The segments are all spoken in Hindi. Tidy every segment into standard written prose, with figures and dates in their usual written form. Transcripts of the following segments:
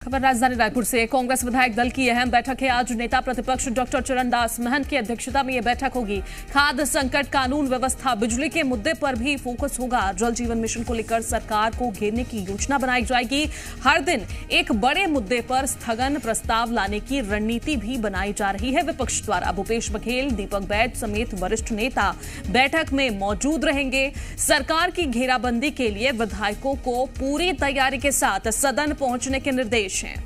खबर राजधानी रायपुर से। कांग्रेस विधायक दल की अहम बैठक है आज। नेता प्रतिपक्ष डॉक्टर चरणदास महंत की अध्यक्षता में यह बैठक होगी। खाद्य संकट, कानून व्यवस्था, बिजली के मुद्दे पर भी फोकस होगा। जल जीवन मिशन को लेकर सरकार को घेरने की योजना बनाई जाएगी। हर दिन एक बड़े मुद्दे पर स्थगन प्रस्ताव लाने की रणनीति भी बनाई जा रही है विपक्ष द्वारा। भूपेश बघेल, दीपक बैज समेत वरिष्ठ नेता बैठक में मौजूद रहेंगे। सरकार की घेराबंदी के लिए विधायकों को पूरी तैयारी के साथ सदन पहुंचने के निर्देश हैं।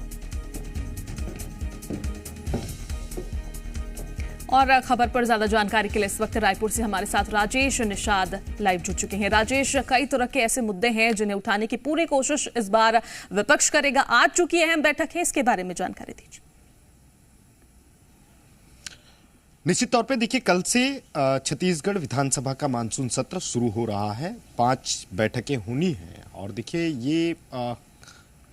और खबर पर ज्यादा जानकारी के लिए इस वक्त रायपुर से हमारे साथ राजेश निषाद लाइव जुड़ चुके हैं। राजेश, कई तरह के ऐसे मुद्दे हैं जिन्हें उठाने की पूरी कोशिश इस बार विपक्ष करेगा। आज चूंकि अहम बैठक है, इसके बारे में जानकारी दीजिए। निश्चित तौर पे देखिए, कल से छत्तीसगढ़ विधानसभा का मानसून सत्र शुरू हो रहा है। 5 बैठकें होनी हैं और देखिए ये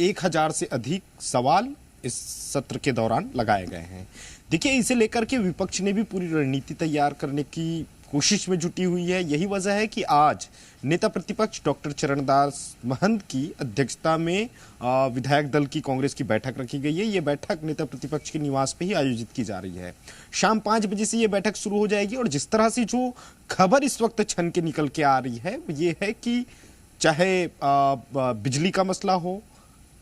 1000 से अधिक सवाल इस सत्र के दौरान लगाए गए हैं। देखिए, इसे लेकर के विपक्ष ने भी पूरी रणनीति तैयार करने की कोशिश में जुटी हुई है। यही वजह है कि आज नेता प्रतिपक्ष डॉक्टर चरणदास महंत की अध्यक्षता में विधायक दल की कांग्रेस की बैठक रखी गई है। ये बैठक नेता प्रतिपक्ष के निवास पे ही आयोजित की जा रही है। शाम 5 बजे से ये बैठक शुरू हो जाएगी और जिस तरह से जो खबर इस वक्त छन के निकल के आ रही है ये है कि चाहे बिजली का मसला हो,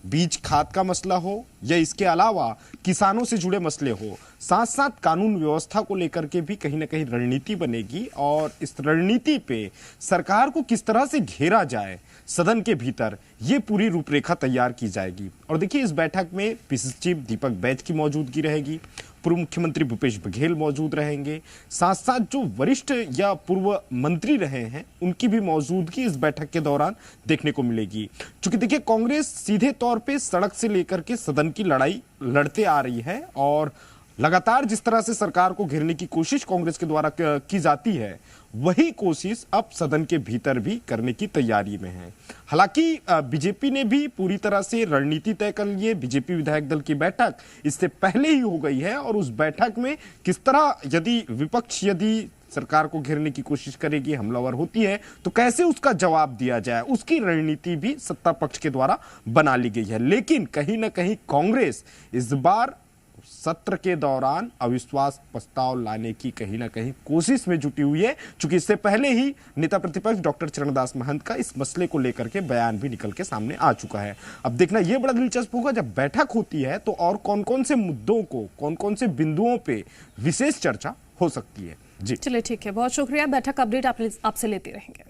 बीज खाद का मसला हो या इसके अलावा किसानों से जुड़े मसले हो, साथ साथ कानून व्यवस्था को लेकर के भी कहीं ना कहीं रणनीति बनेगी और इस रणनीति पे सरकार को किस तरह से घेरा जाए सदन के भीतर, ये पूरी रूपरेखा तैयार की जाएगी। और देखिए, इस बैठक में पीसीसी चीफ दीपक बैज की मौजूदगी रहेगी, पूर्व मुख्यमंत्री भूपेश बघेल मौजूद रहेंगे, साथ साथ जो वरिष्ठ या पूर्व मंत्री रहे हैं उनकी भी मौजूदगी इस बैठक के दौरान देखने को मिलेगी। क्योंकि देखिए, कांग्रेस सीधे तौर पे सड़क से लेकर के सदन की लड़ाई लड़ते आ रही है और लगातार जिस तरह से सरकार को घेरने की कोशिश कांग्रेस के द्वारा की जाती है, वही कोशिश अब सदन के भीतर भी करने की तैयारी में है। हालांकि बीजेपी ने भी पूरी तरह से रणनीति तय कर ली है। बीजेपी विधायक दल की बैठक इससे पहले ही हो गई है और उस बैठक में किस तरह यदि विपक्ष सरकार को घेरने की कोशिश करेगी, हमलावर होती है, तो कैसे उसका जवाब दिया जाए, उसकी रणनीति भी सत्ता पक्ष के द्वारा बना ली गई है। लेकिन कहीं ना कहीं कांग्रेस इस बार सत्र के दौरान अविश्वास प्रस्ताव लाने की कहीं ना कहीं कोशिश में जुटी हुई है, क्योंकि इससे पहले ही नेता प्रतिपक्ष डॉक्टर चरणदास महंत का इस मसले को लेकर के बयान भी निकल के सामने आ चुका है। अब देखना यह बड़ा दिलचस्प होगा, जब बैठक होती है तो और कौन कौन से मुद्दों को, कौन कौन से बिंदुओं पे विशेष चर्चा हो सकती है। जी चलिए, ठीक है, बहुत शुक्रिया। बैठक अपडेट आपसे लेते रहेंगे।